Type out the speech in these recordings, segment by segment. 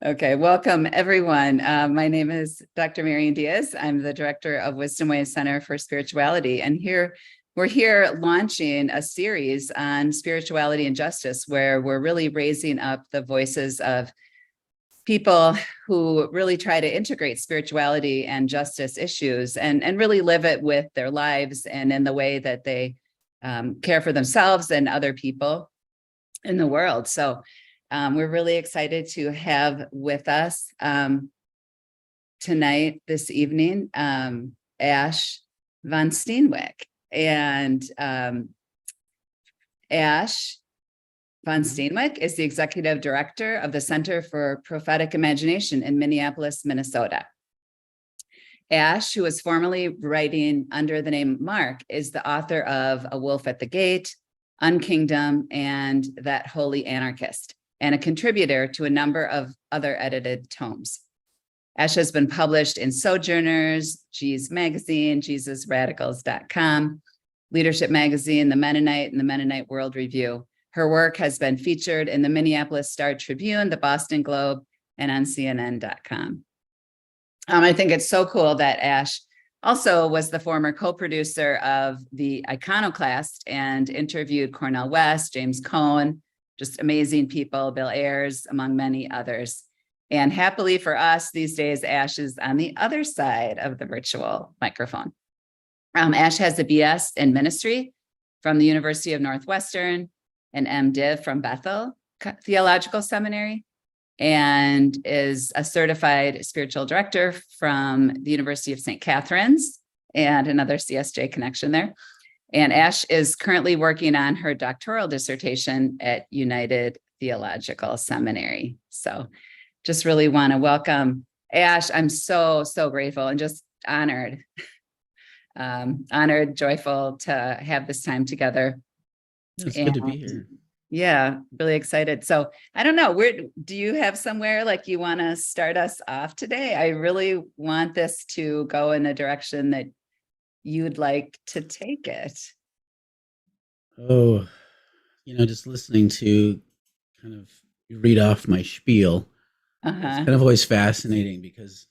Okay, welcome everyone. My name is Dr. Marian Diaz. I'm the director of Wisdom Way Center for Spirituality, and we're here launching a series on spirituality and justice, where we're really raising up the voices of people who really try to integrate spirituality and justice issues and really live it with their lives and in the way that they care for themselves and other people in the world. So we're really excited to have with us tonight, this evening, Ashe von Steenwyk. And Ashe von Steenwyk is the executive director of the Center for Prophetic Imagination in Minneapolis, Minnesota. Ashe, who is formerly writing under the name Mark, is the author of A Wolf at the Gate, unKingdom, and That Holy Anarchist, and a contributor to a number of other edited tomes. Ashe has been published in Sojourners, G's Magazine, JesusRadicals.com, Leadership Magazine, the Mennonite, and the Mennonite World Review. Her work has been featured in the Minneapolis Star Tribute, the Boston Globe, and on CNN.com. I think it's so cool that Ashe also was the former co-producer of the Iconocast and interviewed Cornel West, James Cone, just amazing people, Bill Ayers, among many others. And happily for us these days, Ashe is on the other side of the virtual microphone. Ashe has a BS in ministry from the University of Northwestern, an M.Div from Bethel Theological Seminary, and is a certified spiritual director from the University of St. Catherine's, and another CSJ connection there. And Ashe is currently working on her doctoral dissertation at United Theological Seminary. So just really want to welcome Ashe. I'm so grateful and just honored, joyful to have this time together. It's good to be here. Yeah, really excited. So I don't know, do you have somewhere like you want to start us off today? I really want this to go in a direction that you'd like to take it. Oh, just listening to kind of read off my spiel. It's kind of always fascinating because,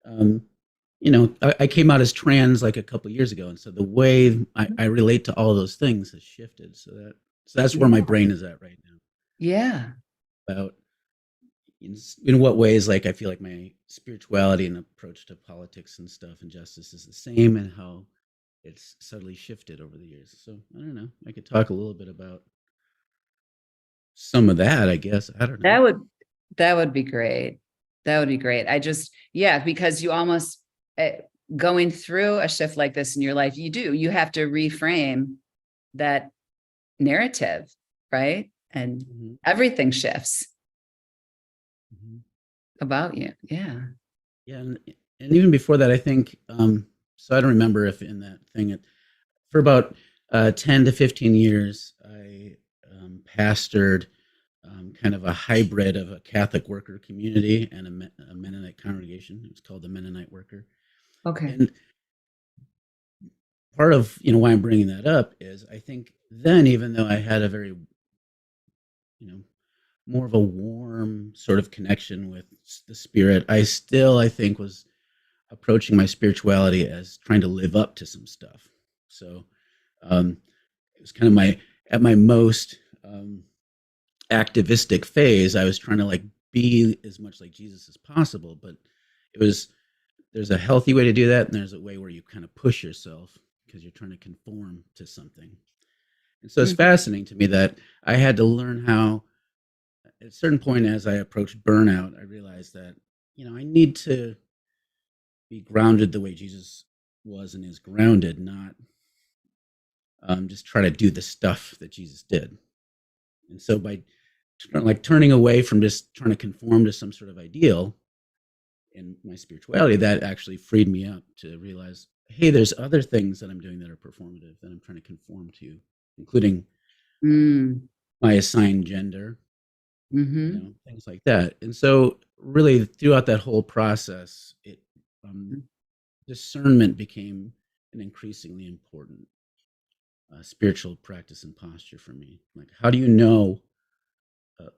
I came out as trans like a couple of years ago. And so the way I relate to all those things has shifted. So that's where my brain is at right now. Yeah. About in what ways, like, I feel like my spirituality and approach to politics and stuff and justice is the same, and how it's subtly shifted over the years. So I don't know. I could talk a little bit about some of that, I guess. I don't know. That would be great. That would be great. Because you almost going through a shift like this in your life, you have to reframe that narrative, right? And everything shifts about you. Yeah. Yeah. And even before that, I think, so I don't remember if in that thing, for about 10 to 15 years, I pastored kind of a hybrid of a Catholic worker community and a Mennonite congregation. It was called the Mennonite Worker. Okay. And part of why I'm bringing that up is, I think then, even though I had a very more of a warm sort of connection with the Spirit, I think, was approaching my spirituality as trying to live up to some stuff. So it was kind of at my most activistic phase. I was trying to be as much like Jesus as possible, but there's a healthy way to do that, and there's a way where you kind of push yourself because you're trying to conform to something. And so it's fascinating to me that I had to learn how, at a certain point, as I approached burnout, I realized that I need to be grounded the way Jesus was and is grounded, not just try to do the stuff that Jesus did. And so by turning away from just trying to conform to some sort of ideal in my spirituality, that actually freed me up to realize, hey, there's other things that I'm doing that are performative, that I'm trying to conform to, including my assigned gender, things like that. And so really throughout that whole process, discernment became an increasingly important spiritual practice and posture for me. Like, how do you know,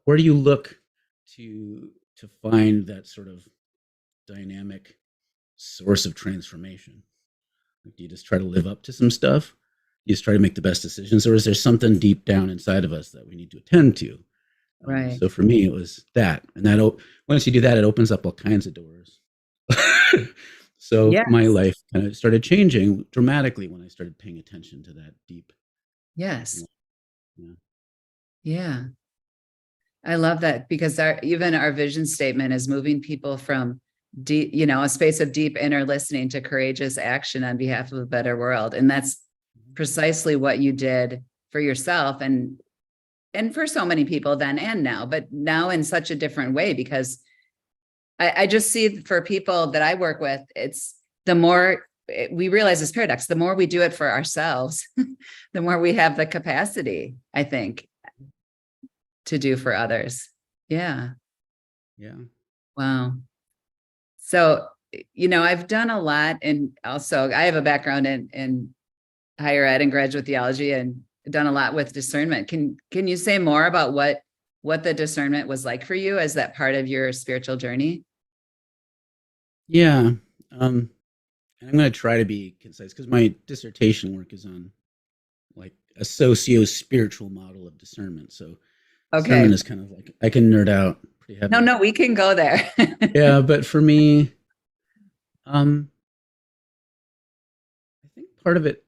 where do you look to to find that sort of dynamic source of transformation? Like, do you just try to live up to some stuff? You just try to make the best decisions, or is there something deep down inside of us that we need to attend to? Right. So for me, it was that, and that once you do that, it opens up all kinds of doors. So Yes. my life kind of started changing dramatically when I started paying attention to that deep. Yes. Yeah. Yeah. I love that, because even our vision statement is moving people from deep, a space of deep inner listening to courageous action on behalf of a better world. And that's precisely what you did for yourself and for so many people then and now, but now in such a different way, because I just see for people that I work with, it's the more we realize this paradox, the more we do it for ourselves, the more we have the capacity, I think, to do for others. Yeah. Yeah. Wow. So, I've done a lot, and also I have a background in higher ed and graduate theology, and done a lot with discernment. Can you say more about what the discernment was like for you as that part of your spiritual journey? Yeah. And I'm going to try to be concise because my dissertation work is on like a socio-spiritual model of discernment. So Okay. discernment is kind of like, I can nerd out pretty heavily. No, we can go there. Yeah, but for me, I think part of it,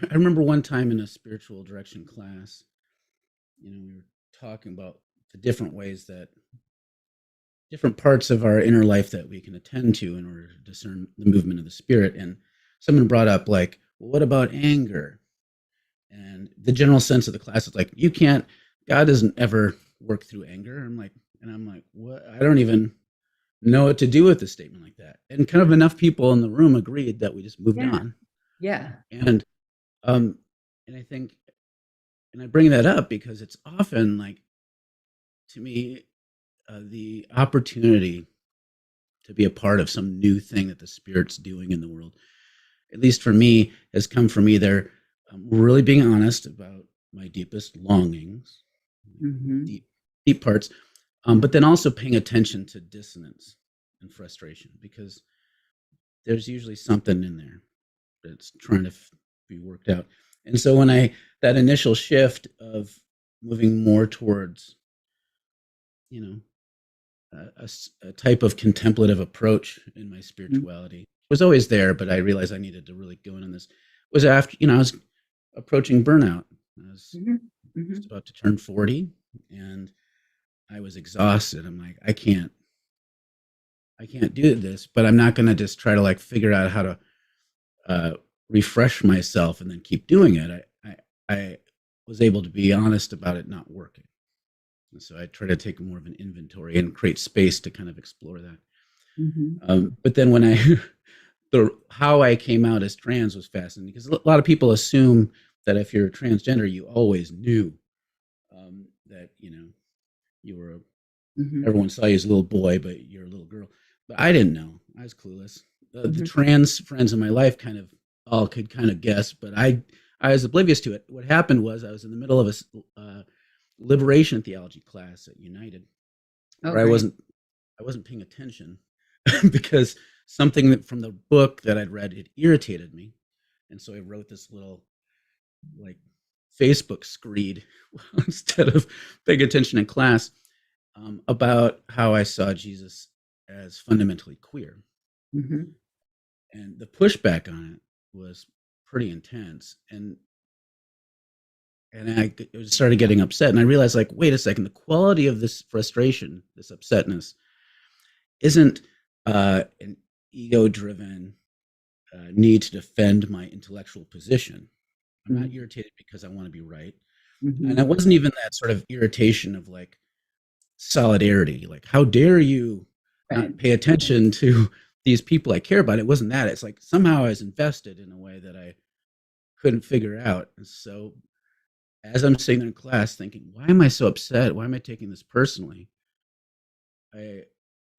I remember one time in a spiritual direction class, we were talking about the different ways that different parts of our inner life that we can attend to in order to discern the movement of the Spirit. And someone brought up like, well, what about anger? And the general sense of the class is like, God doesn't ever work through anger. I'm like, what? I don't even know what to do with a statement like that. And kind of enough people in the room agreed that we just moved on. Yeah. And I think, and I bring that up because it's often like, to me, the opportunity to be a part of some new thing that the Spirit's doing in the world, at least for me, has come from either really being honest about my deepest longings, deep parts, but then also paying attention to dissonance and frustration, because there's usually something in there that's trying to be worked out. And so when that initial shift of moving more towards, a type of contemplative approach in my spirituality was always there, but I realized I needed to really go in on this, was after, I was approaching burnout. I was just about to turn 40 and I was exhausted. I'm like, I can't do this, but I'm not going to just try to like figure out how to refresh myself and then keep doing it. I was able to be honest about it not working. And so I try to take more of an inventory and create space to kind of explore that. But then when how I came out as trans was fascinating, because a lot of people assume that if you're transgender, you always knew that, you were everyone saw you as a little boy, but you're a little girl. But I didn't know. I was clueless. The trans friends in my life kind of all could kind of guess, but I was oblivious to it. What happened was I was in the middle of a liberation theology class at United, where I wasn't paying attention because something from the book that I'd read, it irritated me. And so I wrote this little like Facebook screed instead of paying attention in class about how I saw Jesus as fundamentally queer. And the pushback on it was pretty intense. And I started getting upset, and I realized, like, wait a second, the quality of this frustration, this upsetness, isn't an ego-driven need to defend my intellectual position. I'm not irritated because I want to be right. And it wasn't even that sort of irritation of like solidarity, like, how dare you not pay attention to these people I care about. It wasn't that. It's like somehow I was invested in a way that I couldn't figure out. And so as I'm sitting there in class thinking, why am I so upset? Why am I taking this personally? I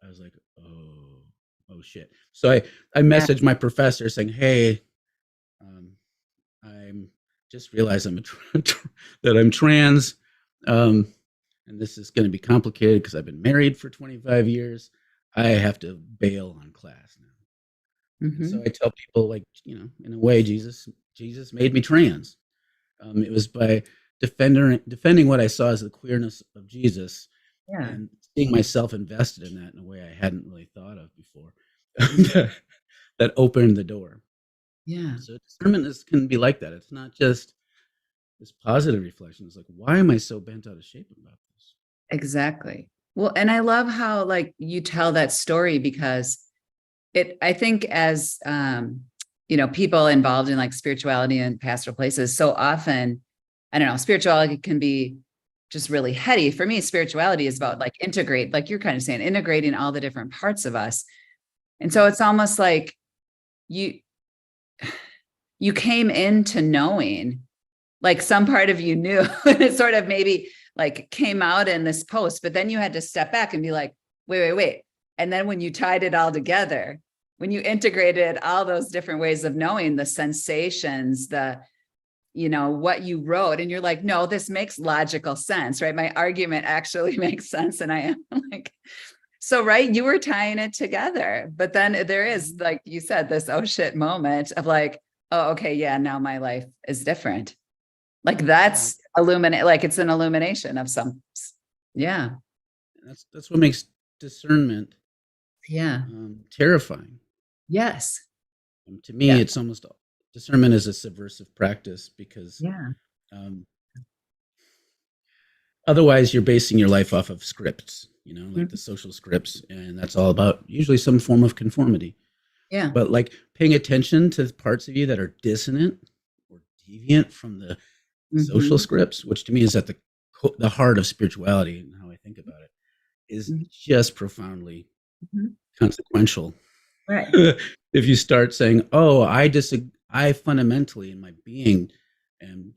was like, oh shit. So I messaged my professor saying, hey, I'm just realized that I'm trans. And and this is going to be complicated because I've been married for 25 years. I have to bail on class now. And so I tell people, like, in a way, Jesus made me trans. It was by defending what I saw as the queerness of Jesus, and seeing myself invested in that in a way I hadn't really thought of before. That opened the door. Yeah. So discernment can be like that. It's not just this positive reflection. It's like, why am I so bent out of shape about this? Exactly. Well, and I love how like you tell that story, because I think as, people involved in like spirituality and pastoral places, so often, I don't know, spirituality can be just really heady. For me, spirituality is about like like you're kind of saying, integrating all the different parts of us. And so it's almost like you came into knowing, like some part of you knew, and it sort of maybe like came out in this post, but then you had to step back and be like, wait. And then when you tied it all together, when you integrated all those different ways of knowing, the sensations, what you wrote, and you're like, no, this makes logical sense, right? My argument actually makes sense. And I am like, so, right, you were tying it together, but then there is, like you said, this oh shit moment of like, oh, okay, yeah, now my life is different. Like that's like it's an illumination of some, yeah. That's what makes discernment terrifying. Yes. To me, it's almost, discernment is a subversive practice, because otherwise you're basing your life off of scripts, like the social scripts, and that's all about usually some form of conformity. Yeah. But like paying attention to parts of you that are dissonant or deviant from the social scripts, which to me is at the heart of spirituality and how I think about it, is just profoundly consequential. Right. If you start saying, oh, I fundamentally in my being am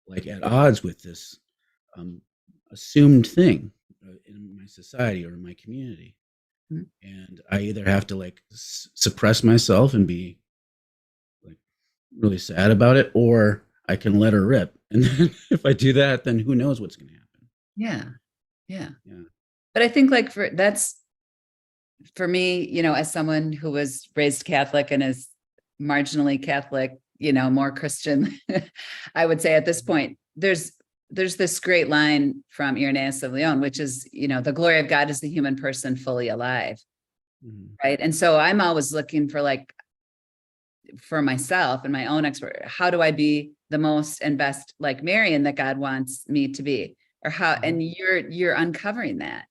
like at odds with this assumed thing in my society or in my community, and I either have to like suppress myself and be like really sad about it, or I can let her rip. And then if I do that, then who knows what's going to happen. Yeah. But I think like for me, as someone who was raised Catholic and is marginally Catholic, more Christian, I would say at this point, there's this great line from Irenaeus of Lyon, which is, the glory of God is the human person fully alive. Right. And so I'm always looking for myself and my own expert, how do I be the most and best like Marian that God wants me to be? Or how, and you're uncovering that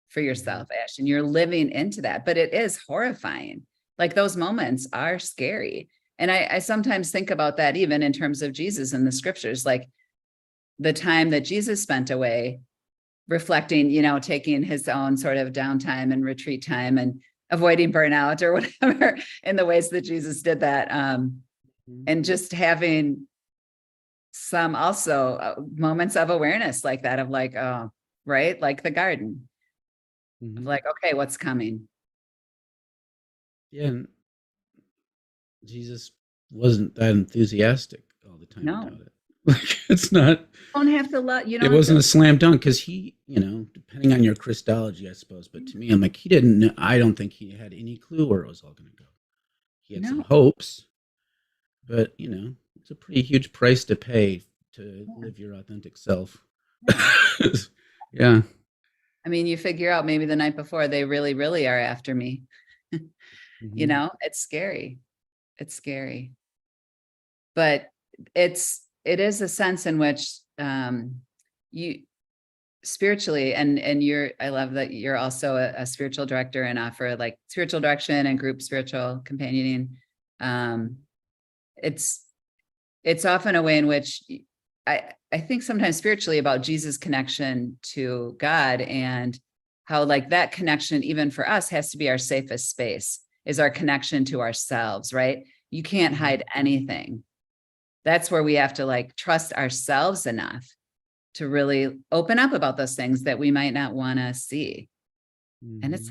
for yourself, Ashe, and you're living into that. But it is horrifying. Like those moments are scary. And I sometimes think about that even in terms of Jesus in the scriptures, like the time that Jesus spent away reflecting, taking his own sort of downtime and retreat time and avoiding burnout or whatever in the ways that Jesus did that. And just having some also moments of awareness like that of like, oh, right. Like the garden of like, okay, what's coming? Yeah. And Jesus wasn't that enthusiastic all the time about it. Like it's not, you don't have to love, it wasn't a slam dunk, because he, depending on your Christology, I suppose, but to me, I'm like, I don't think he had any clue where it was all going to go. He had some hopes, but it's a pretty huge price to pay to live your authentic self. Yeah. I mean, you figure out maybe the night before they really, really are after me. It's scary. It's scary. But it is a sense in which you spiritually, and I love that you're also a spiritual director and offer like spiritual direction and group spiritual companioning. It's often a way in which I think sometimes spiritually about Jesus' connection to God, and how like that connection, even for us, has to be our safest space, is our connection to ourselves, right? You can't hide anything. That's where we have to like trust ourselves enough to really open up about those things that we might not want to see. And it's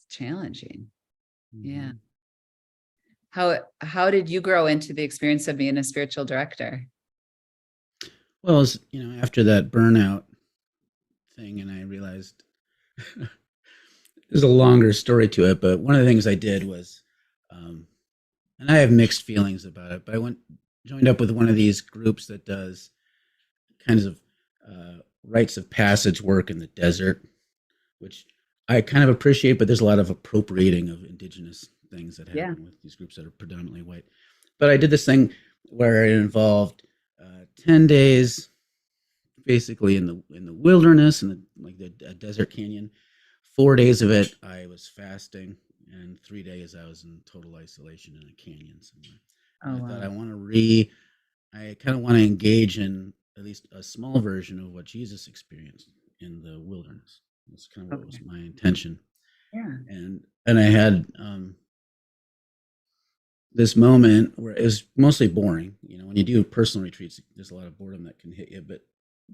challenging. Yeah. How did you grow into the experience of being a spiritual director? Well, after that burnout thing, and I realized there's a longer story to it. But one of the things I did was, and I have mixed feelings about it, but I joined up with one of these groups that does kinds of rites of passage work in the desert, which I kind of appreciate, but there's a lot of appropriating of indigenous things that happen with these groups that are predominantly white. But I did this thing where it involved 10 days, basically in the wilderness, in the desert canyon. 4 days of it, I was fasting, and 3 days I was in total isolation in a canyon somewhere. I thought I kind of want to engage in at least a small version of what Jesus experienced in the wilderness. That's kind of what was my intention. Yeah. And I had this moment where it was mostly boring. You know, when you do personal retreats, there's a lot of boredom that can hit you. But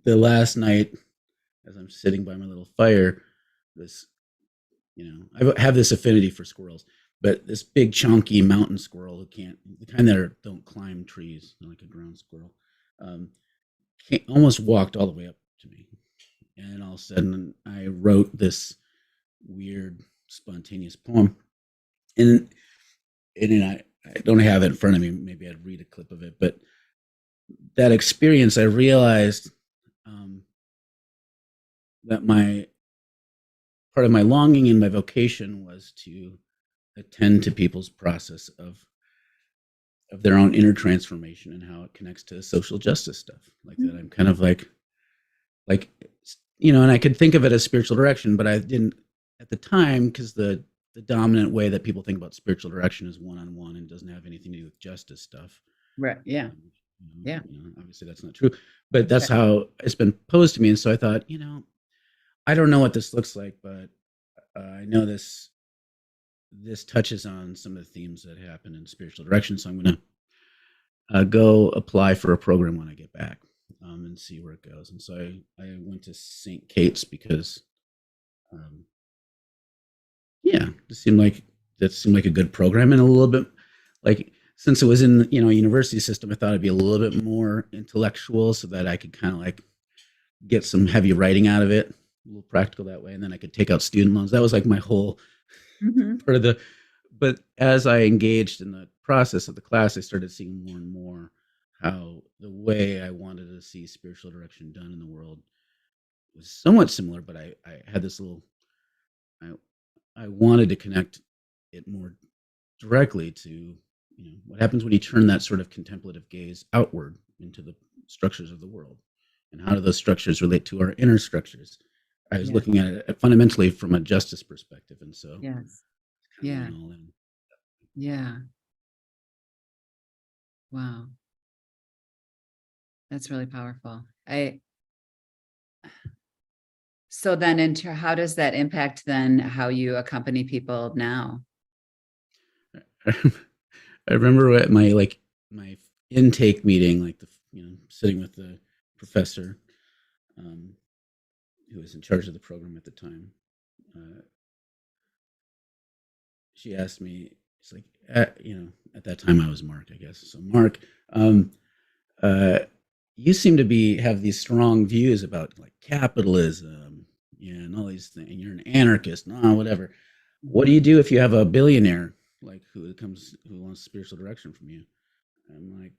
the last night, as I'm sitting by my little fire, I have this affinity for squirrels, but this big chunky mountain squirrel the kind that don't climb trees, like a ground squirrel, almost walked all the way up to me. And all of a sudden I wrote this weird spontaneous poem, and I don't have it in front of me. Maybe I'd read a clip of it, but that experience, I realized that part of my longing and my vocation was to attend to people's process of their own inner transformation and how it connects to social justice stuff like that. I'm kind of like, and I could think of it as spiritual direction, but I didn't at the time, because the dominant way that people think about spiritual direction is one-on-one and doesn't have anything to do with justice stuff. Right. Yeah. Obviously that's not true, but that's how it's been posed to me. And so I thought, I don't know what this looks like, but I know this touches on some of the themes that happen in spiritual direction. So I'm going to go apply for a program when I get back and see where it goes. And so I went to St. Kate's because, it seemed like a good program, and a little bit like, since it was in a university system, I thought it'd be a little bit more intellectual so that I could kind of like get some heavy writing out of it, a little practical that way. And then I could take out student loans. That was like my whole part of but as I engaged in the process of the class, I started seeing more and more how the way I wanted to see spiritual direction done in the world was somewhat similar, but I had this I wanted to connect it more directly to what happens when you turn that sort of contemplative gaze outward into the structures of the world, and how do those structures relate to our inner structures. I was looking at it fundamentally from a justice perspective, and so Wow, that's really powerful. So then how does that impact then how you accompany people now? I remember at my intake meeting, sitting with the professor who was in charge of the program at the time. She asked me, it's like, at that time I was Mark, I guess. So Mark, you seem to have these strong views about like capitalism, and all these things, and you're an anarchist, whatever. What do you do if you have a billionaire who wants spiritual direction from you? I'm like,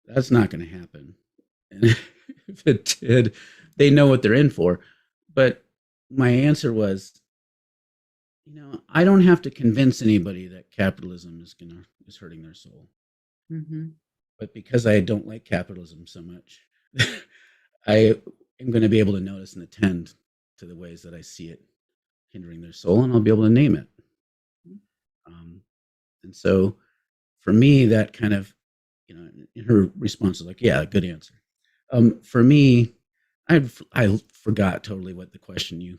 that's not going to happen. And if it did, they know what they're in for. But my answer was, I don't have to convince anybody that capitalism is hurting their soul. But because I don't like capitalism so much, I am going to be able to notice and attend to the ways that I see it hindering their soul, and I'll be able to name it. And so for me, that kind of, her response was like, yeah, good answer. For me, I forgot totally what the question you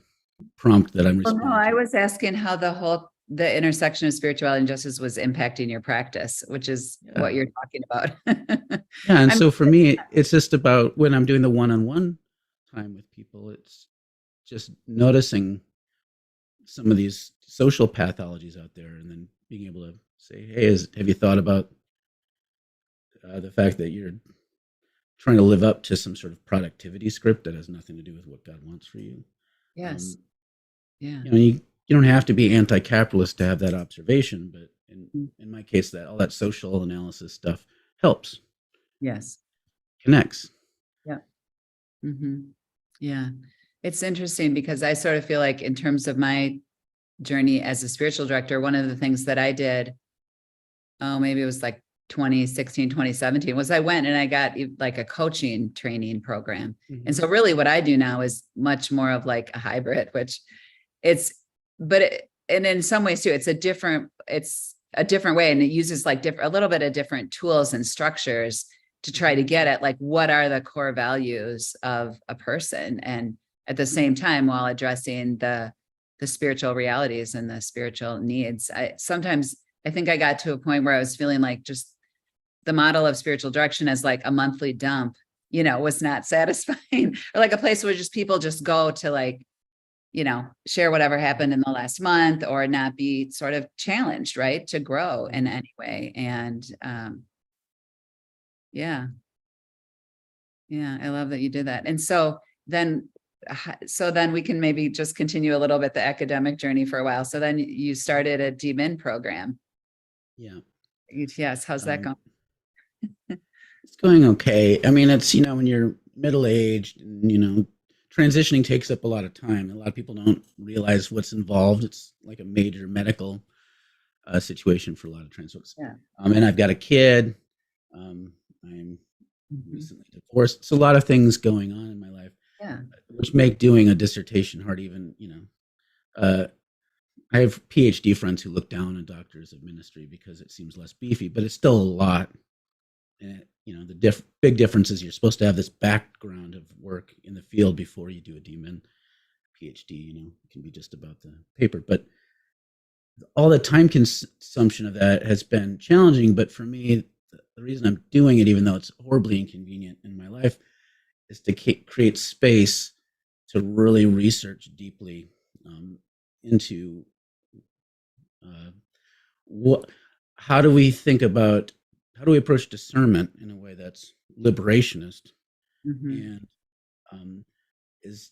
prompt that I'm responding to. I was asking how the intersection of spirituality and justice was impacting your practice, which is what you're talking about. And so for me, it's just about when I'm doing the one-on-one time with people, it's just noticing some of these social pathologies out there, and then being able to say, hey, have you thought about the fact that you're trying to live up to some sort of productivity script that has nothing to do with what God wants for you. Yes. Yeah. You don't have to be anti-capitalist to have that observation, but in my case, that all that social analysis stuff helps. Yes. Connects. Yeah. Yeah. It's interesting because I sort of feel like in terms of my journey as a spiritual director, one of the things that I did, maybe it was like 2016, 2017, was I went and I got like a coaching training program. And so really what I do now is much more of like a hybrid, which and in some ways too, it's a different way. And it uses like a little bit of different tools and structures to try to get at like, what are the core values of a person? And at the same time, while addressing the spiritual realities and the spiritual needs. I think I got to a point where I was feeling like just the model of spiritual direction as like a monthly dump, was not satisfying, or like a place where just people just go to like, share whatever happened in the last month, or not be sort of challenged, right, to grow in any way. And yeah, I love that you did that. And so then we can maybe just continue a little bit the academic journey for a while. So then you started a DMin program. Yeah. Yes. How's that going? It's going okay. I mean, it's, when you're middle-aged and, transitioning takes up a lot of time. A lot of people don't realize what's involved. It's like a major medical situation for a lot of transitions. Yeah. And I've got a kid. I'm recently divorced. It's a lot of things going on in my life. Yeah. Which make doing a dissertation hard. Even, I have PhD friends who look down on doctors of ministry because it seems less beefy, but it's still a lot. And, the big difference is you're supposed to have this background of work in the field before you do a DMin PhD. It can be just about the paper, but all the time consumption of that has been challenging. But for me, the reason I'm doing it, even though it's horribly inconvenient in my life, is to create space to really research deeply into how do we approach discernment in a way that's liberationist and is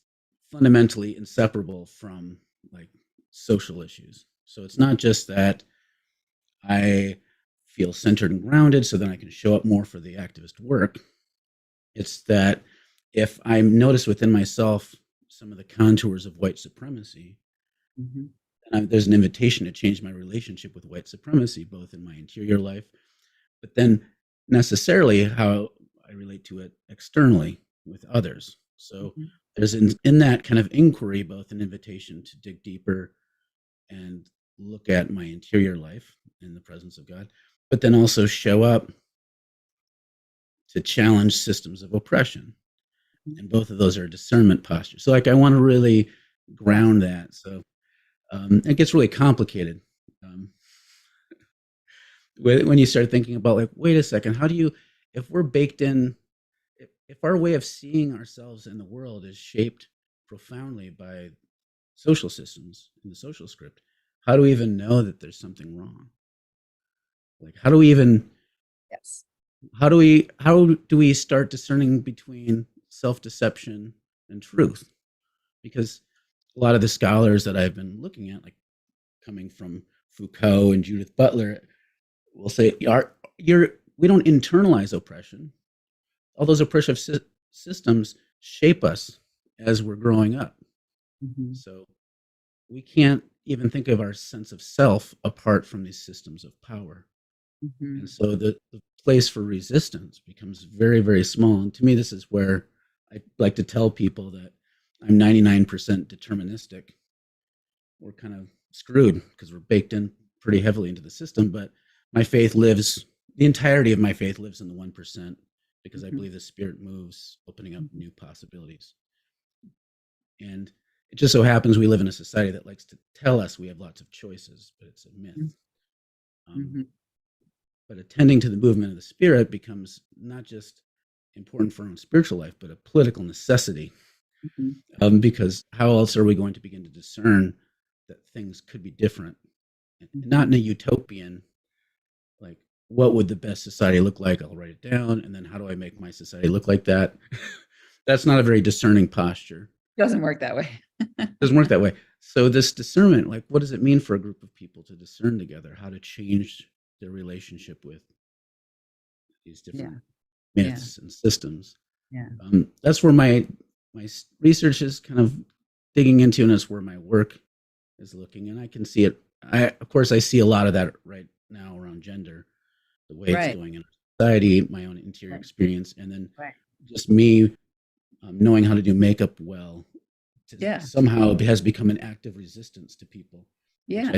fundamentally inseparable from like social issues. So it's not just that I feel centered and grounded so then I can show up more for the activist work. It's that if I notice within myself some of the contours of white supremacy, there's an invitation to change my relationship with white supremacy, both in my interior life, but then necessarily how I relate to it externally with others. So there's in that kind of inquiry, both an invitation to dig deeper and look at my interior life in the presence of God, but then also show up to challenge systems of oppression. And both of those are discernment postures. So like, I want to really ground that. So it gets really complicated when you start thinking about like, wait a second, if we're baked in, if our way of seeing ourselves in the world is shaped profoundly by social systems in the social script, how do we even know that there's something wrong? Like, how do we start discerning between self-deception and truth? Because a lot of the scholars that I've been looking at, like coming from Foucault and Judith Butler, will say we don't internalize oppression. All those oppressive systems shape us as we're growing up. So we can't even think of our sense of self apart from these systems of power. And so the place for resistance becomes very, very small. And to me, this is where I like to tell people that I'm 99% deterministic. We're kind of screwed because we're baked in pretty heavily into the system, but the entirety of my faith lives in the 1%, because I believe the Spirit moves, opening up new possibilities. And it just so happens we live in a society that likes to tell us we have lots of choices, but it's a myth. But attending to the movement of the Spirit becomes not just important for our own spiritual life, but a political necessity. Because how else are we going to begin to discern that things could be different? Not in a utopian, like what would the best society look like? I'll write it down. And then how do I make my society look like that? That's not a very discerning posture. Doesn't work that way. It doesn't work that way. So this discernment, like, what does it mean for a group of people to discern together, how to change their relationship with these different myths and systems? Yeah. That's where my research is kind of digging into, and that's where my work is looking. And I can see it. Of course, I see a lot of that right now around gender, the way it's going in society, my own interior experience, and then just me knowing how to do makeup well. Somehow it has become an act of resistance to people. Yeah.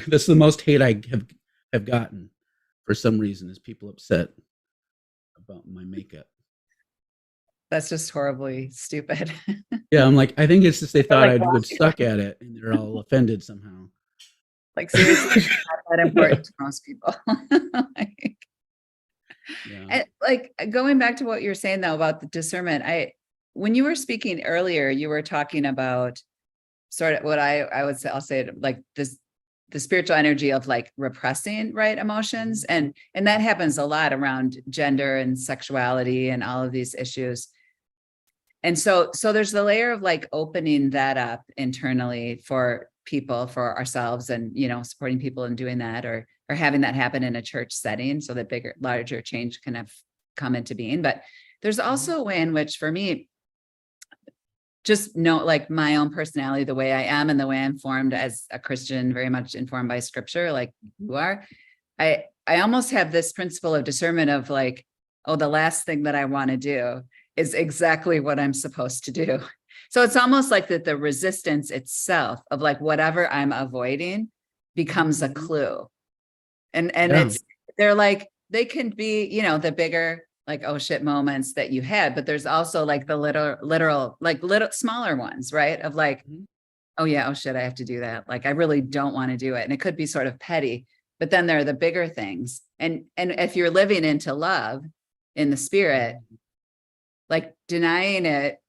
That's the most hate I have gotten for some reason, is people upset about my makeup. That's just horribly stupid. Yeah, I'm like, I think it's just they thought I would suck at it, and they're all offended somehow. Like, seriously, it's not that important to most people. And like, going back to what you're saying though about the discernment, when you were speaking earlier, you were talking about sort of what I'll say like this, the spiritual energy of like repressing emotions. And that happens a lot around gender and sexuality and all of these issues. And so there's the layer of like opening that up internally for people, for ourselves, and, supporting people in doing that, or having that happen in a church setting so that larger change can have come into being. But there's also a way in which, for me, just like my own personality, the way I am and the way I'm formed as a Christian, very much informed by scripture, like you are, I almost have this principle of discernment of like, oh, the last thing that I want to do is exactly what I'm supposed to do. So it's almost like that the resistance itself of like whatever I'm avoiding becomes a clue. And they're like, they can be, the bigger like, oh shit moments that you had, but there's also like the literal, like little smaller ones, right? Of like, oh yeah, oh shit, I have to do that. Like, I really don't want to do it. And it could be sort of petty, but then there are the bigger things. And if you're living into love in the spirit, like denying it,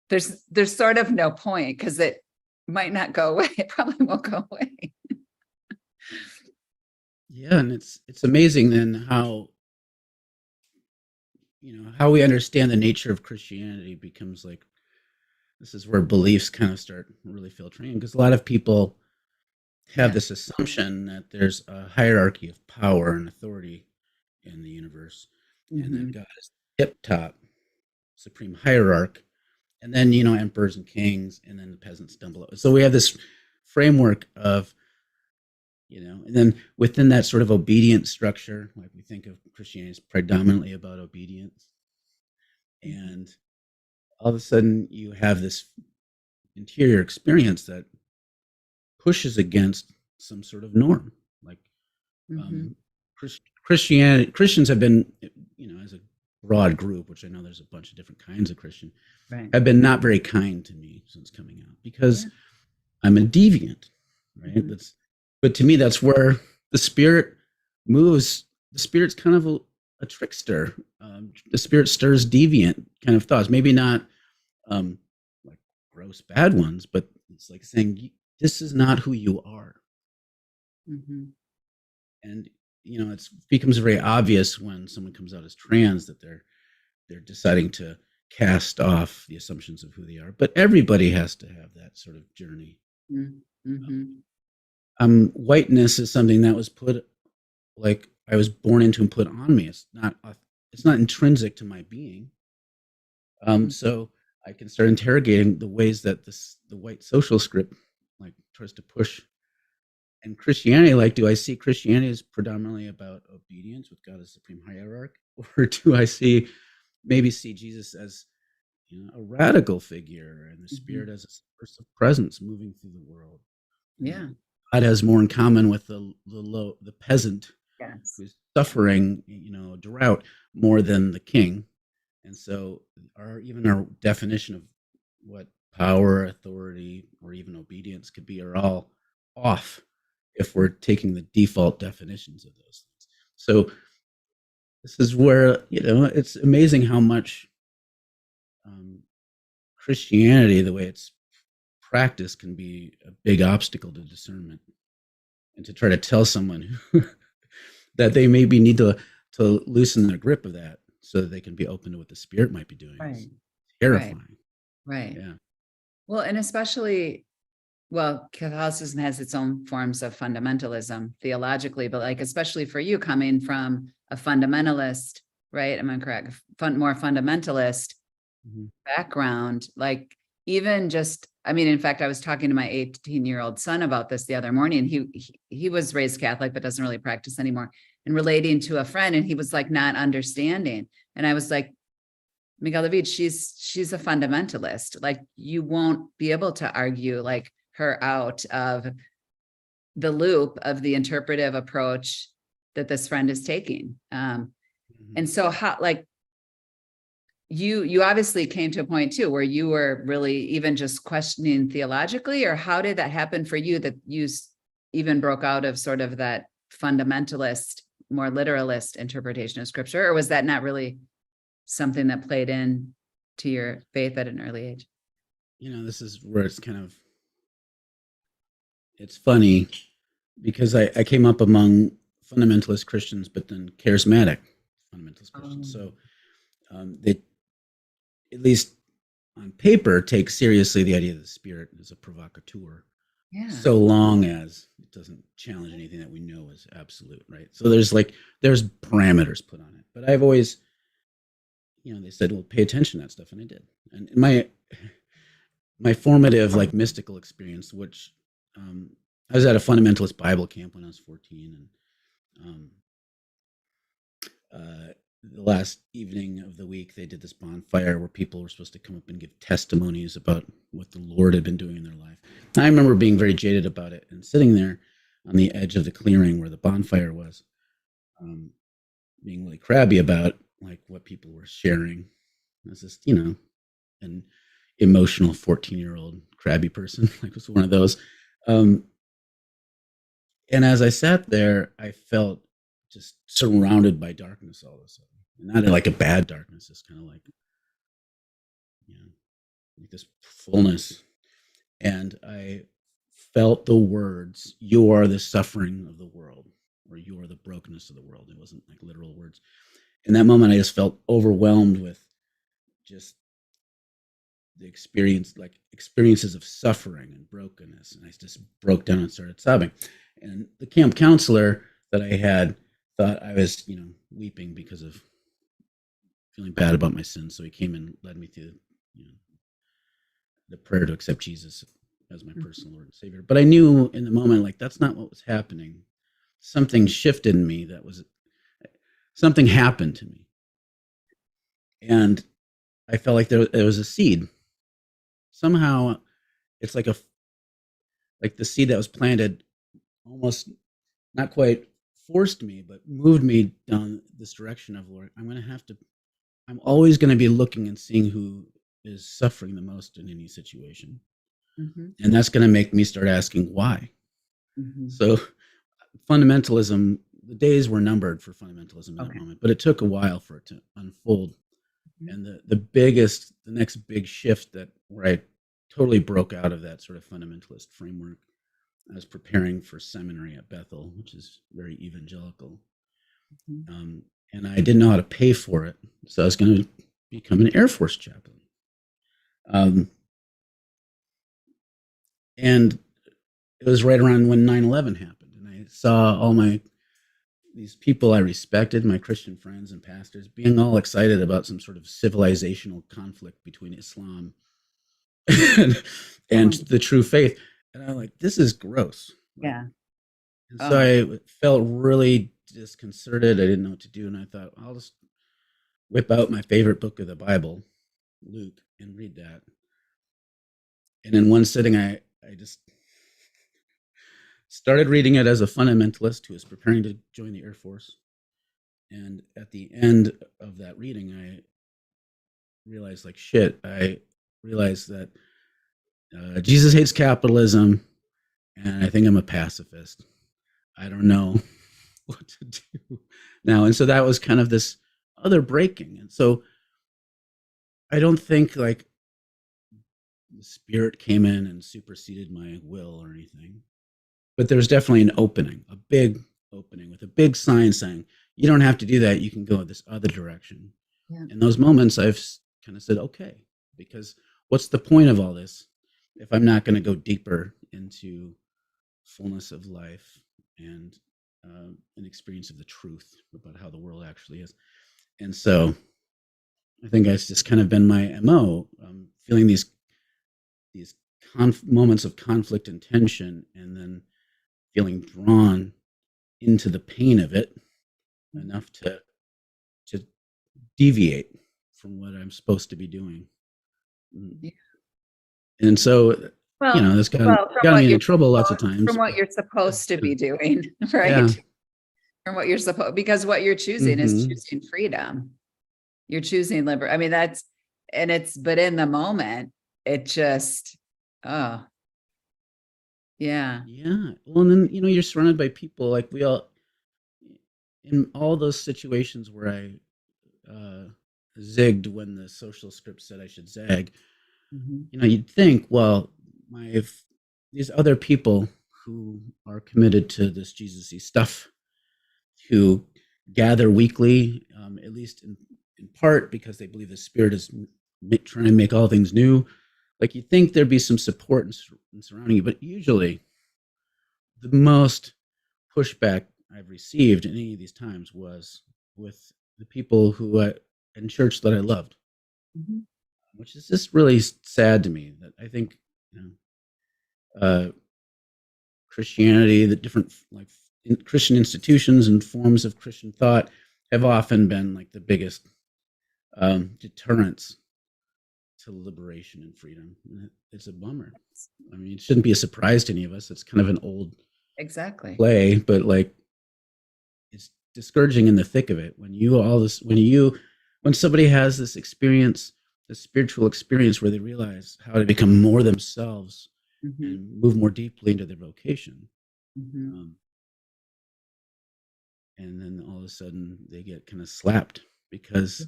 there's sort of no point, because it might not go away. It probably won't go away. Yeah. And it's amazing then how we understand the nature of Christianity becomes like, this is where beliefs kind of start really filtering in, because a lot of people have this assumption that there's a hierarchy of power and authority in the universe, and that God is tip top supreme hierarch, and then emperors and kings, and then the peasants stumble up. So we have this framework of and then within that sort of obedient structure, like we think of Christianity as predominantly about obedience, and all of a sudden you have this interior experience that pushes against some sort of norm. Like Christians have been, as a broad group, which I know there's a bunch of different kinds of Christian, have been not very kind to me since coming out, because I'm a deviant, right? But to me, that's where the spirit moves. The spirit's kind of a trickster. The spirit stirs deviant kind of thoughts, maybe not like gross bad ones, but it's like saying, this is not who you are. And it becomes very obvious when someone comes out as trans that they're deciding to cast off the assumptions of who they are. But everybody has to have that sort of journey. Whiteness is something that was put, like, I was born into and put on me. It's not intrinsic to my being. So I can start interrogating the ways that the white social script like tries to push. And Christianity, like, do I see Christianity as predominantly about obedience with God as supreme hierarch, or do I maybe see Jesus as a radical figure, and the Spirit as a source of presence moving through the world? Yeah, God has more in common with the peasant who's suffering, drought, more than the king. And so our definition of what power, authority, or even obedience could be are all off if we're taking the default definitions of those things. So this is where, it's amazing how much Christianity, the way it's practiced, can be a big obstacle to discernment. And to try to tell someone that they maybe need to loosen their grip of that so that they can be open to what the Spirit might be doing. Right. It's terrifying. Right. Yeah. Well, and especially, well, Catholicism has its own forms of fundamentalism theologically, but like, especially for you coming from a fundamentalist, right? Am I correct? More fundamentalist background, like even just, I mean, in fact, I was talking to my 18-year-old son about this the other morning. He was raised Catholic, but doesn't really practice anymore, and relating to a friend, and he was like not understanding. And I was like, Miguel David, she's a fundamentalist. Like, you won't be able to argue like her out of the loop of the interpretive approach that this friend is taking. And so how, like, you obviously came to a point too, where you were really even just questioning theologically, or how did that happen for you, that you even broke out of sort of that fundamentalist, more literalist interpretation of scripture? Or was that not really something that played in to your faith at an early age? This is where it's kind of, it's funny because I came up among fundamentalist Christians, but then charismatic fundamentalist Christians. So they, at least on paper, take seriously the idea of the Spirit as a provocateur, so long as it doesn't challenge anything that we know is absolute, right? So there's parameters put on it. But I've always, they said, well, pay attention to that stuff, and I did. And my formative, like, mystical experience, which I was at a fundamentalist Bible camp when I was 14, and the last evening of the week, they did this bonfire where people were supposed to come up and give testimonies about what the Lord had been doing in their life. And I remember being very jaded about it and sitting there on the edge of the clearing where the bonfire was, being really crabby about like what people were sharing. I was just, an emotional 14-year-old crabby person. Like, was one of those. And as I sat there, I felt just surrounded by darkness all of a sudden. Not like a bad darkness, it's kind of like, like this fullness. And I felt the words, "You are the suffering of the world," or "You are the brokenness of the world." It wasn't like literal words. In that moment, I just felt overwhelmed with just the experiences of suffering and brokenness. And I just broke down and started sobbing. And the camp counselor that I had thought I was, weeping because of feeling bad about my sins. So he came and led me through, the prayer to accept Jesus as my personal Lord and Savior. But I knew in the moment, like, that's not what was happening. Something shifted in me. Something happened to me. And I felt like there was a seed. Somehow it's like the seed that was planted almost not quite forced me, but moved me down this direction of, Lord, I'm always going to be looking and seeing who is suffering the most in any situation. And that's going to make me start asking why. So fundamentalism, the days were numbered for fundamentalism at that moment, but it took a while for it to unfold. And the next big shift where I totally broke out of that sort of fundamentalist framework, I was preparing for seminary at Bethel, which is very evangelical. And I didn't know how to pay for it. So I was going to become an Air Force chaplain. And it was right around when 9/11 happened. And I saw all these people I respected, my Christian friends and pastors, being all excited about some sort of civilizational conflict between Islam and the true faith. And I'm like, this is gross. Yeah. And so I felt really disconcerted. I didn't know what to do. And I thought, I'll just whip out my favorite book of the Bible, Luke, and read that. And in one sitting, I just started reading it as a fundamentalist who was preparing to join the Air Force. And at the end of that reading, I realized, I realized that Jesus hates capitalism, and I think I'm a pacifist. I don't know what to do now. And so that was kind of this other breaking. And so I don't think like the Spirit came in and superseded my will or anything, but there was definitely an opening, a big opening with a big sign saying, you don't have to do that. You can go this other direction. Yeah. In those moments, I've kind of said, okay, because what's the point of all this if I'm not going to go deeper into fullness of life and an experience of the truth about how the world actually is? And so I think it's just kind of been my MO, feeling these moments of conflict and tension, and then feeling drawn into the pain of it enough to deviate from what I'm supposed to be doing. Yeah. And so, this got me into trouble lots of times. From what you're supposed to be doing, right? Yeah. From what you're supposed, because what you're choosing is choosing freedom. You're choosing liberty. I mean, but in the moment, it just, yeah. Yeah. Well, and then, you're surrounded by people like in all those situations where I zigged when the social script said I should zag, you'd think, well, these other people who are committed to this Jesus-y stuff, who gather weekly, at least in part because they believe the Spirit is trying to make all things new. Like, you'd think there'd be some support in surrounding you, but usually the most pushback I've received in any of these times was with the people who in church that I loved, which is just really sad to me. That I think Christianity, the different Christian institutions and forms of Christian thought have often been like the biggest deterrents to liberation and freedom. And it's a bummer. I mean, it shouldn't be a surprise to any of us. It's kind of an old play, but like, it's discouraging in the thick of it when somebody has this experience, this spiritual experience where they realize how to become more themselves and move more deeply into their vocation. And then all of a sudden they get kind of slapped because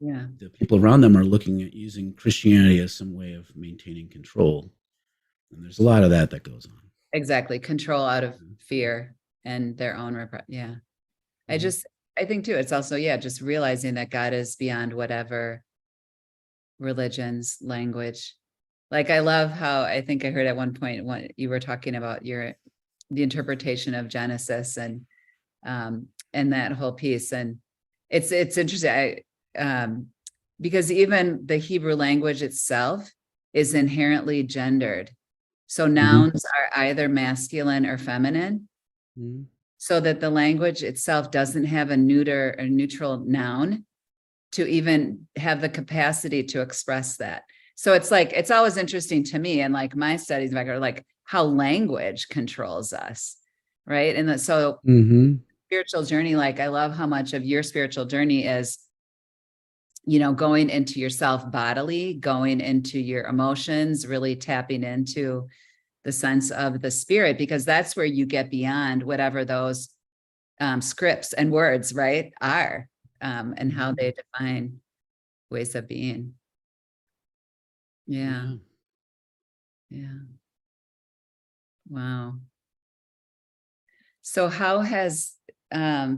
the people around them are looking at using Christianity as some way of maintaining control. And there's a lot of that goes on. Exactly. Control out of fear and their own I think too, it's also, just realizing that God is beyond whatever religions, language. Like, I love how, I think I heard at one point when you were talking about the interpretation of Genesis and that whole piece. And it's interesting. Because even the Hebrew language itself is inherently gendered. So nouns are either masculine or feminine. So that the language itself doesn't have a neuter or neutral noun to even have the capacity to express that. So it's like, it's always interesting to me, and like my studies back are like how language controls us, right? And so spiritual journey, like I love how much of your spiritual journey is, going into yourself bodily, going into your emotions, really tapping into the sense of the Spirit, because that's where you get beyond whatever those scripts and words, right, are, and how they define ways of being. Yeah. Wow. So how has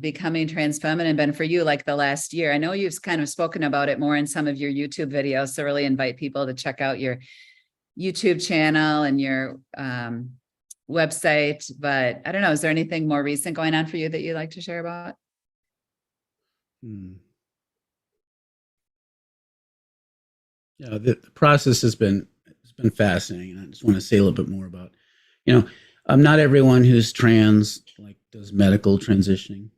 becoming trans feminine been for you, like the last year? I know you've kind of spoken about it more in some of your YouTube videos, so really invite people to check out your YouTube channel and your website, but I don't know, is there anything more recent going on for you that you'd like to share about? Yeah, the process has been fascinating, and I just want to say a little bit more about, not everyone who's trans does medical transitioning,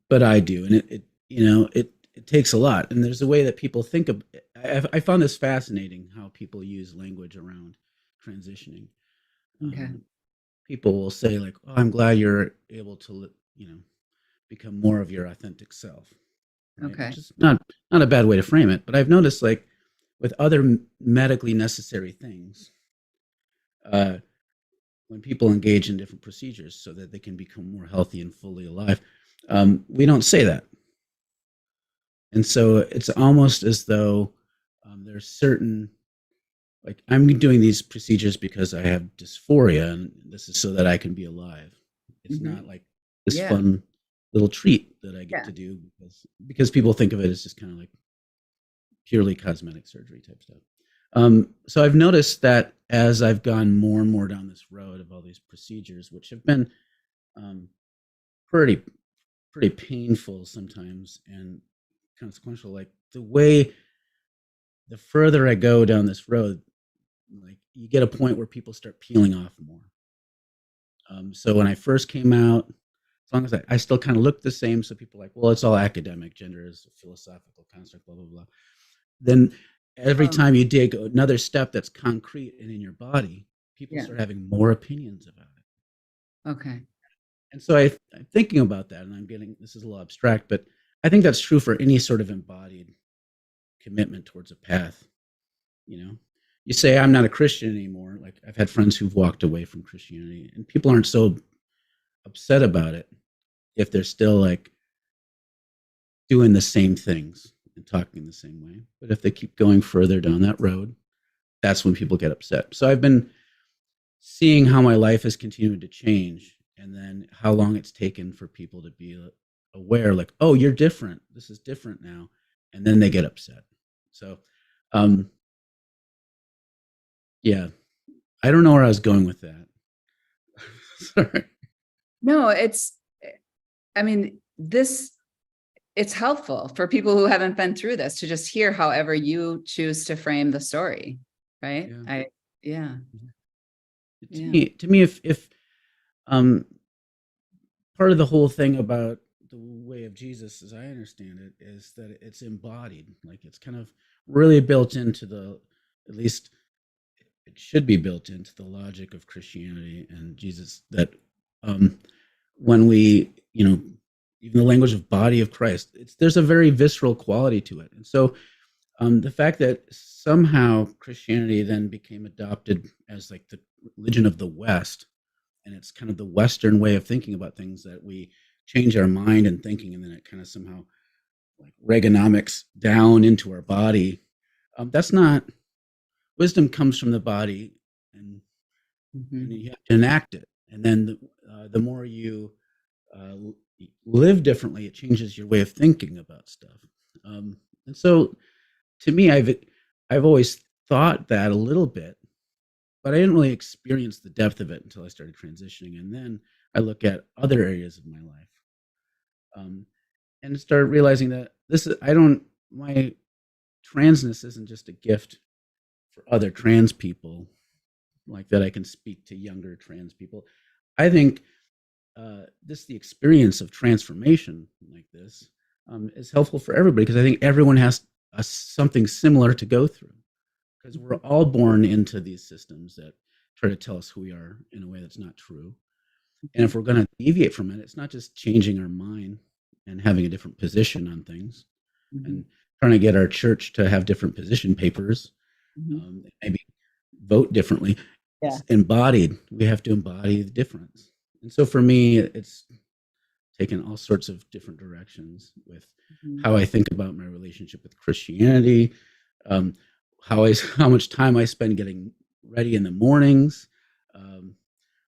but I do, and it takes a lot, and there's a way that people think of. I found this fascinating how people use language around transitioning. People will say like, "Oh, I'm glad you're able to, become more of your authentic self." Right? Which is not a bad way to frame it, but I've noticed like with other medically necessary things, when people engage in different procedures so that they can become more healthy and fully alive, we don't say that. And so it's almost as though there's certain, like, I'm doing these procedures because I have dysphoria, and this is so that I can be alive. It's not like this fun little treat that I get to do because people think of it as just kind of like purely cosmetic surgery type stuff. So I've noticed that as I've gone more and more down this road of all these procedures, which have been pretty painful sometimes and consequential, like the further I go down this road, like you get a point where people start peeling off more. So when I first came out, as long as I still kind of looked the same, so people are like, well, it's all academic, gender is a philosophical construct, blah, blah, blah. Then every time you dig another step that's concrete and in your body, people start having more opinions about it. Okay. And so I'm thinking about that, and this is a little abstract, but I think that's true for any sort of embodied commitment towards a path. You say, I'm not a Christian anymore. Like I've had friends who've walked away from Christianity, and people aren't so upset about it if they're still like doing the same things and talking the same way. But if they keep going further down that road, that's when people get upset. So I've been seeing how my life has continued to change, and then how long it's taken for people to be aware, like, oh, you're different. This is different now. And then they get upset. So, yeah, I don't know where I was going with that. Sorry. No, it's helpful for people who haven't been through this to just hear however you choose to frame the story. Right. Yeah. To me, if part of the whole thing about the way of Jesus, as I understand it, is that it's embodied, like it's kind of really built into at least it should be built into the logic of Christianity and Jesus, that when we, even the language of body of Christ, there's a very visceral quality to it. And so the fact that somehow Christianity then became adopted as like the religion of the West, and it's kind of the Western way of thinking about things, that we change our mind and thinking, and then it kind of somehow like Reaganomics down into our body. That's not, wisdom comes from the body, and you have to enact it. And then the more you live differently, it changes your way of thinking about stuff. And so to me, I've always thought that a little bit, but I didn't really experience the depth of it until I started transitioning. And then I look at other areas of my life and start realizing that my transness isn't just a gift for other trans people, like that I can speak to younger trans people. I think the experience of transformation like this is helpful for everybody, because I think everyone has something similar to go through, because we're all born into these systems that try to tell us who we are in a way that's not true. And if we're going to deviate from it, it's not just changing our mind and having a different position on things and trying to get our church to have different position papers, maybe vote differently. Yeah. It's embodied. We have to embody the difference. And so for me, it's taken all sorts of different directions with how I think about my relationship with Christianity, how much time I spend getting ready in the mornings,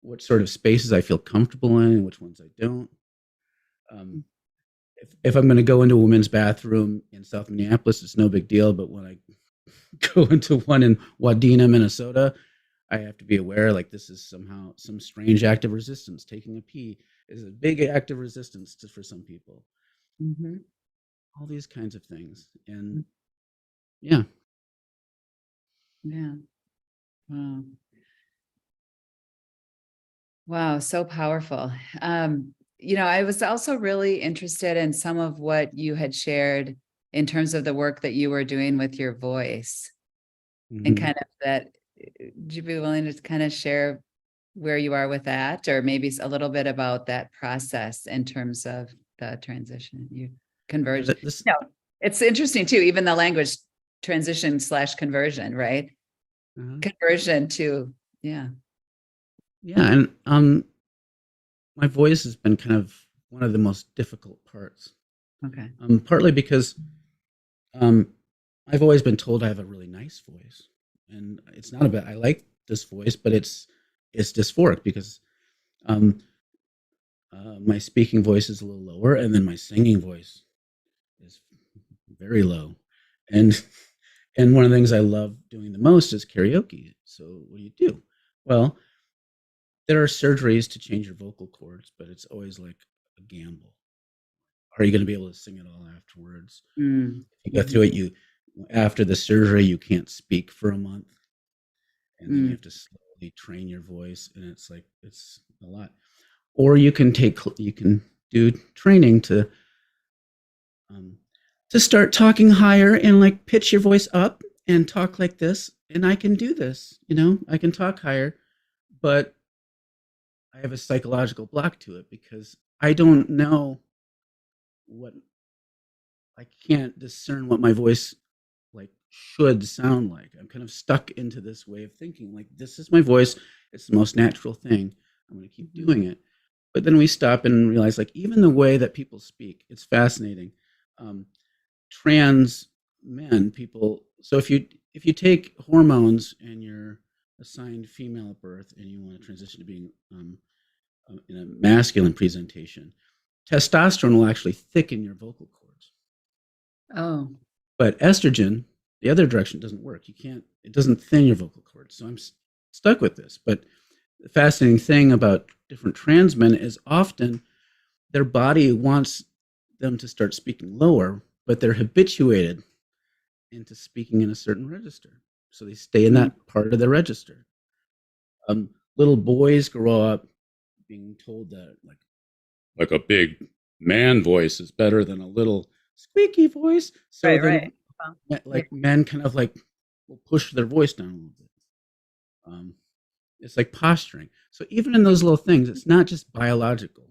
what sort of spaces I feel comfortable in and which ones I don't. If I'm going to go into a women's bathroom in South Minneapolis, it's no big deal. But when I go into one in Wadena, Minnesota, I have to be aware, like, this is somehow some strange act of resistance. Taking a pee is a big act of resistance for some people. All these kinds of things. And yeah. Wow, so powerful. I was also really interested in some of what you had shared in terms of the work that you were doing with your voice, and kind of that. Would you be willing to kind of share where you are with that, or maybe a little bit about that process in terms of the transition you converge? It's interesting too, even the language transition / conversion, right? Conversion to, yeah. And my voice has been kind of one of the most difficult parts. Okay. Partly because I've always been told I have a really nice voice, and it's not I like this voice, but it's dysphoric because My speaking voice is a little lower, and then my singing voice is very low. And and one of the things I love doing the most is karaoke. So what do? Well, there are surgeries to change your vocal cords, but it's always like a gamble. Are you going to be able to sing it all afterwards? Mm. If you go through it, you after the surgery, you can't speak for a month, and then you have to slowly train your voice, and it's a lot. Or you can do training to start talking higher and like pitch your voice up and talk like this. And I can do this, I can talk higher, but I have a psychological block to it because I don't know I can't discern what my voice like should sound like. I'm kind of stuck into this way of thinking, like this is my voice. It's the most natural thing. I'm going to keep doing it. But then we stop and realize, like, even the way that people speak, it's fascinating. Trans men, people. So if you take hormones and you're assigned female at birth and you want to transition to being in a masculine presentation, testosterone will actually thicken your vocal cords. Oh. But estrogen, the other direction, doesn't work. It doesn't thin your vocal cords. So I'm stuck with this. But the fascinating thing about different trans men is often their body wants them to start speaking lower, but they're habituated into speaking in a certain register. So they stay in that part of the register. Little boys grow up being told that like a big man voice is better than a little squeaky voice. So right. Men kind of like will push their voice down a little bit. It's like posturing. So even in those little things, it's not just biological.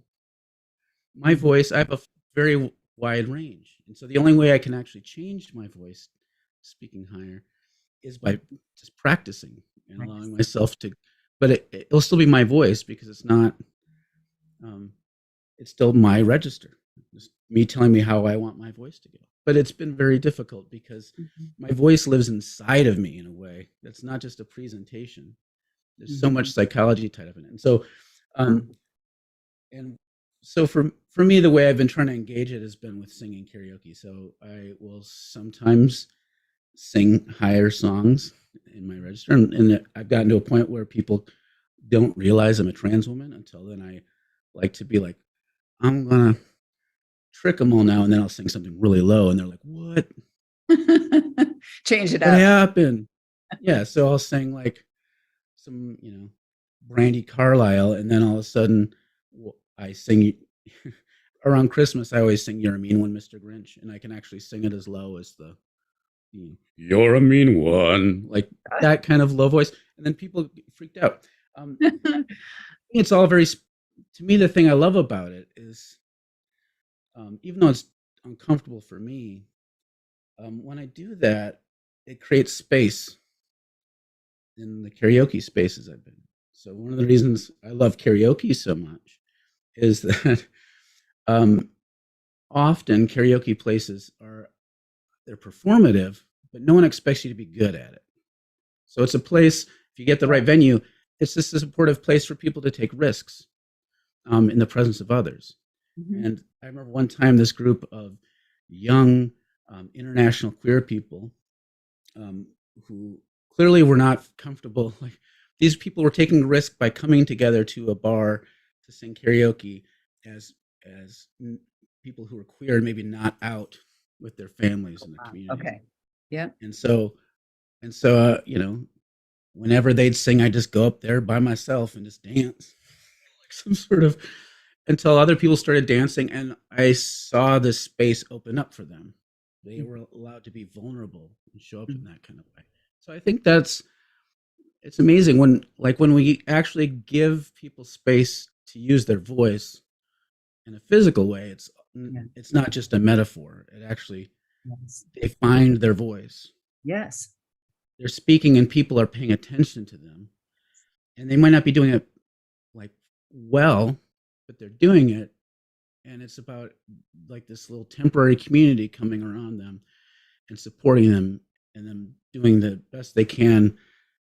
My voice, I have a very wide range. And so the only way I can actually change my voice, speaking higher, is by just practicing and allowing myself to, but it'll still be my voice because it's not, it's still my register. Just me telling me how I want my voice to go. But it's been very difficult because my voice lives inside of me in a way that's not just a presentation. There's so much psychology tied up in it. And so, for me, the way I've been trying to engage it has been with singing karaoke. So I will sometimes sing higher songs in my register. And I've gotten to a point where people don't realize I'm a trans woman until then. I like to be like, I'm going to trick them all now. And then I'll sing something really low. And they're like, what? Change it up. What happened? Yeah. So I'll sing like some, Brandy Carlisle. And then all of a sudden I sing around Christmas. I always sing "You're a Mean One, Mr. Grinch," and I can actually sing it as low as "You're a mean one," like that kind of low voice, and then people get freaked out. It's all very. To me, the thing I love about it is, even though it's uncomfortable for me, when I do that, it creates space in the karaoke spaces I've been in. So one of the reasons I love karaoke so much is that often karaoke places they're performative, but no one expects you to be good at it. So it's a place, if you get the right venue, it's just a supportive place for people to take risks in the presence of others. And I remember one time this group of young international queer people who clearly were not comfortable. Like these people were taking a risk by coming together to a bar to sing karaoke as people who were queer and maybe not out with their families in the community. Okay. Yeah. And so, whenever they'd sing, I just go up there by myself and just dance like some sort of until other people started dancing and I saw this space open up for them. They were allowed to be vulnerable and show up in that kind of way. So I think it's amazing when we actually give people space to use their voice in a physical way. It's not just a metaphor. It actually, they find their voice. Yes. They're speaking and people are paying attention to them. And they might not be doing it like well, but they're doing it. And it's about like this little temporary community coming around them and supporting them and them doing the best they can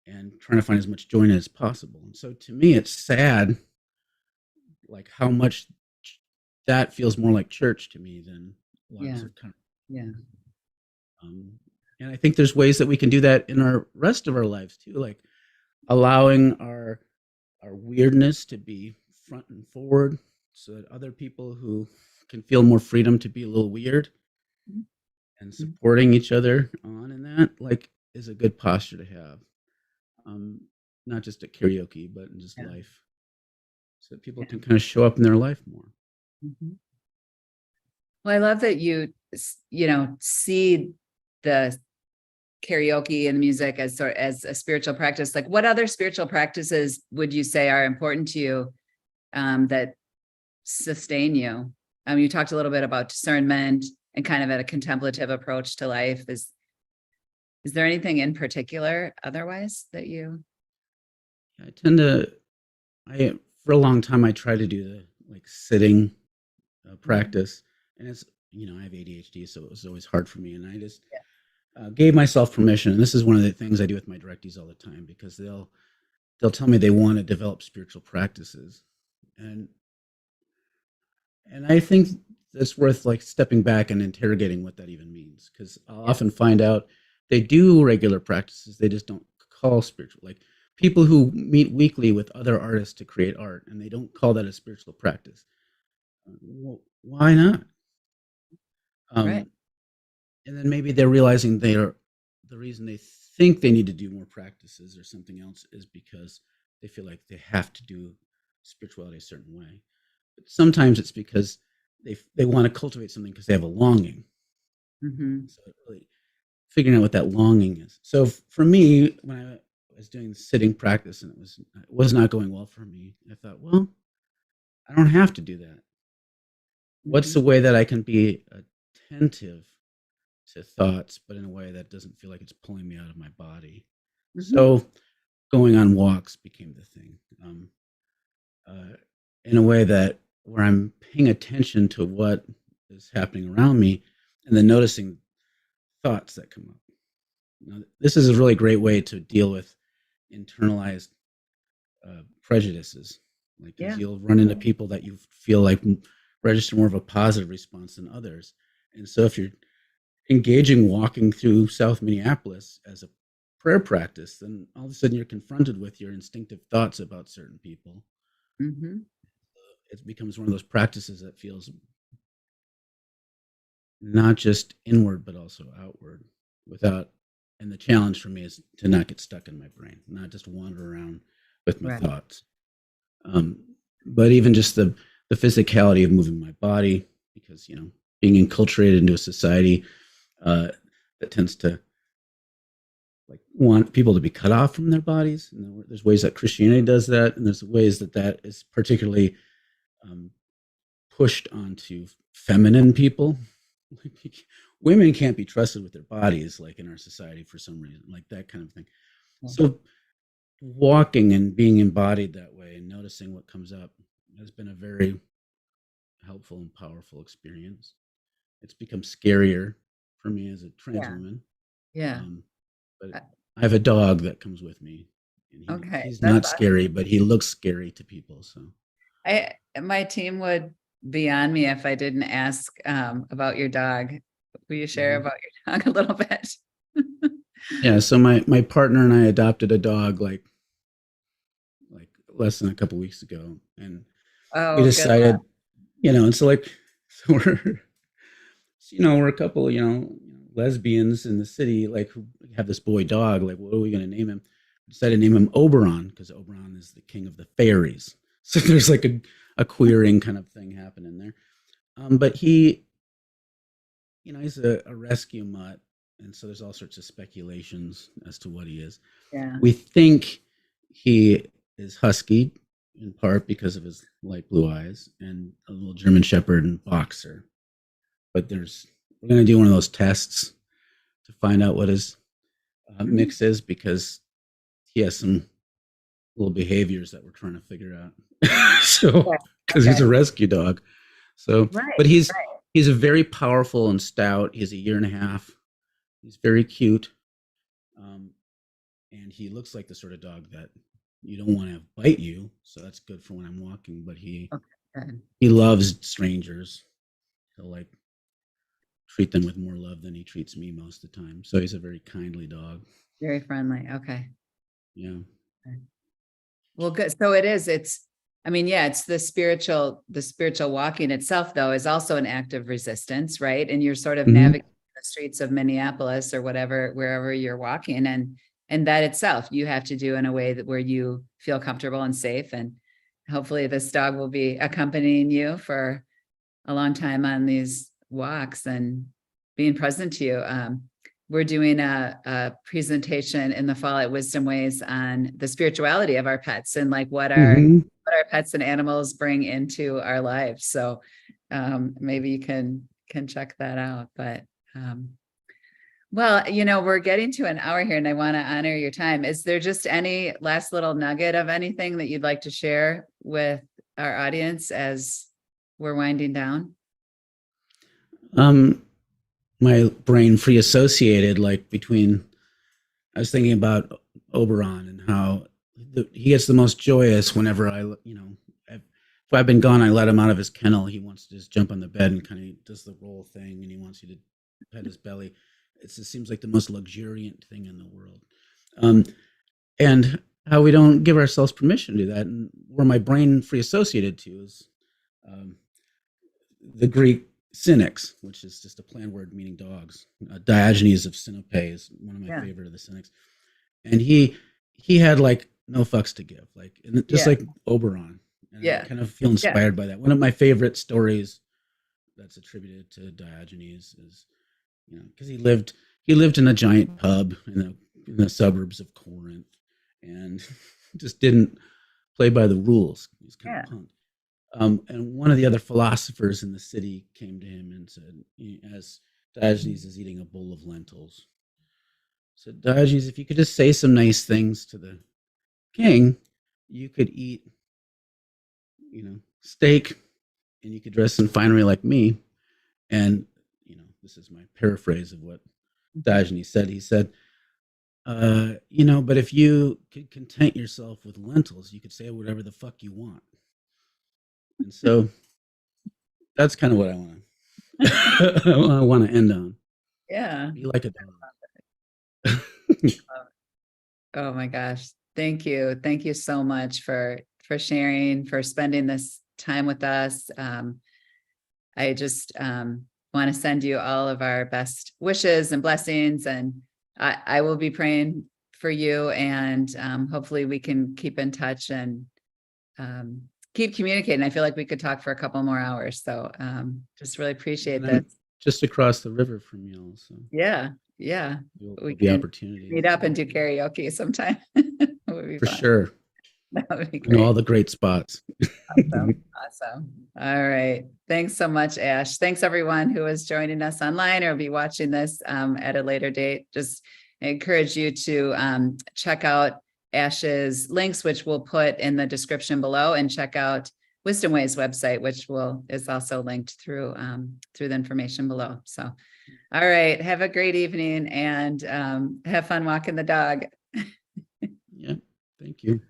and trying to find as much joy in it as possible. And so to me, it's sad like how much that feels more like church to me than lots Yeah. of kind of, Yeah. um, and I think there's ways that we can do that in our rest of our lives too, like allowing our weirdness to be front and forward so that other people who can feel more freedom to be a little weird and Mhm. supporting each other on in that like is a good posture to have. Um, Not just at karaoke, but in just Yeah. life, so that people Yeah. can kind of show up in their life more. Mhm. Well, I love that you, see the karaoke and music as a spiritual practice. Like, what other spiritual practices would you say are important to you, that sustain you? You talked a little bit about discernment and kind of a contemplative approach to life. Is there anything in particular otherwise that you? I tend to, I for a long time I tried to do the like sitting Mhm. practice, and it's I have ADHD, so it was always hard for me, and I just gave myself permission. And this is one of the things I do with my directees all the time because they'll tell me they want to develop spiritual practices, and I think it's worth like stepping back and interrogating what that even means, because I'll Yeah. often find out they do regular practices, they just don't call spiritual. Like people who meet weekly with other artists to create art, and they don't call that a spiritual practice. Well, why not? Right. Um, and then maybe they're realizing the reason they think they need to do more practices or something else is because they feel like they have to do spirituality a certain way. But sometimes it's because they want to cultivate something because they have a longing. Hmm. So really figuring out what that longing is. So for me, when I was doing the sitting practice and it was not going well for me, I thought, well, I don't have to do that. What's Hmm. the way that I can be attentive to thoughts, but in a way that doesn't feel like it's pulling me out of my body? Hmm. So going on walks became the thing, uh, in a way that where I'm paying attention to what is happening around me, and then noticing thoughts that come up. Now, this is a really great way to deal with internalized prejudices, like because Yeah. you'll run into people that you feel like register more of a positive response than others, and so if you're engaging walking through South Minneapolis as a prayer practice, then all of a sudden you're confronted with your instinctive thoughts about certain people. Hmm. It becomes one of those practices that feels not just inward but also outward without, and the challenge for me is to not get stuck in my brain, not just wander around with my Right. thoughts. um, but even just the physicality of moving my body, because being enculturated into a society uh, that tends to like want people to be cut off from their bodies, and there's ways that Christianity does that, and there's ways that that is particularly um, pushed onto feminine people. Women can't be trusted with their bodies, like in our society, for some reason, like that kind of thing. Yeah. So walking and being embodied that way and noticing what comes up has been a very helpful and powerful experience. It's become scarier for me as a trans Yeah. woman, Yeah. um, but Uh, I have a dog that comes with me, and Okay. he's That's not scary, but he looks scary to people. So my team would be on me if I didn't ask, about your dog. Will you share mhm. about your dog a little bit? Yeah, so my partner and I adopted a dog like less than a couple weeks ago, and we Oh, good. decided, and so like so we're a couple, lesbians in the city, like who have this boy dog. Like, what are we going to name him? We decided to name him Oberon because Oberon is the king of the fairies. So there's like a queering kind of thing happening there. But he's a rescue mutt, and so there's all sorts of speculations as to what he is. Yeah. We think he is husky, in part because of his light blue eyes, and a little German Shepherd and boxer. But we're going to do one of those tests to find out what his Mhm. mix is, because he has some little behaviors that we're trying to figure out. So, Okay. because he's Okay. a rescue dog. So, Right. but he's a very powerful and stout. He's a year and a half. He's very cute, um, and he looks like the sort of dog that you don't want to bite you. So that's good for when I'm walking. But he Okay. Good. He loves strangers. He'll like treat them with more love than he treats me most of the time. So he's a very kindly dog. Very friendly. Okay. Yeah. Well, good. So I mean, yeah, it's the spiritual walking itself, though, is also an act of resistance, right? And you're sort of navigating the streets of Minneapolis or whatever, wherever you're walking. And that itself, you have to do in a way that where you feel comfortable and safe. And hopefully this dog will be accompanying you for a long time on these walks and being present to you. We're doing a presentation in the fall at Wisdom Ways on the spirituality of our pets and like what our pets and animals bring into our lives. So maybe you can check that out. But well, we're getting to an hour here and I want to honor your time. Is there just any last little nugget of anything that you'd like to share with our audience as we're winding down? My brain free associated like between, I was thinking about Oberon and how he gets the most joyous whenever if I've been gone, I let him out of his kennel. He wants to just jump on the bed and kind of does the roll thing, and he wants you to pet his belly. It seems like the most luxuriant thing in the world. And how we don't give ourselves permission to do that. And where my brain free associated to is the Greek cynics, which is just a planned word meaning dogs. Diogenes of Sinope is one of my favorite of the cynics. And he had like no fucks to give, like just like Oberon. And I kind of feel inspired by that. One of my favorite stories that's attributed to Diogenes is, because he lived in a giant pub in the suburbs of Corinth and just didn't play by the rules. He was kind of punk. And one of the other philosophers in the city came to him and said, as Diogenes is eating a bowl of lentils, said, Diogenes, if you could just say some nice things to the king, you could eat, steak, and you could dress in finery like me. And, this is my paraphrase of what Diogenes said. He said, but if you could content yourself with lentils, you could say whatever the fuck you want. And so that's kind of what I want to end on. Yeah. You like it. Oh my gosh. Thank you. Thank you so much for sharing, for spending this time with us. I just want to send you all of our best wishes and blessings. And I will be praying for you, and hopefully we can keep in touch and keep communicating. I feel like we could talk for a couple more hours. So just really appreciate that. Just across the river from you. So yeah. We can opportunity meet up and do karaoke sometime. For fun. Sure. That would be great. All the great spots. Awesome. All right. Thanks so much, Ashe. Thanks everyone who is joining us online or be watching this at a later date. Just encourage you to check out Ashe's links, which we'll put in the description below, and check out Wisdom Ways website, which is also linked through the information below. So, all right. Have a great evening and have fun walking the dog. Yeah. Thank you.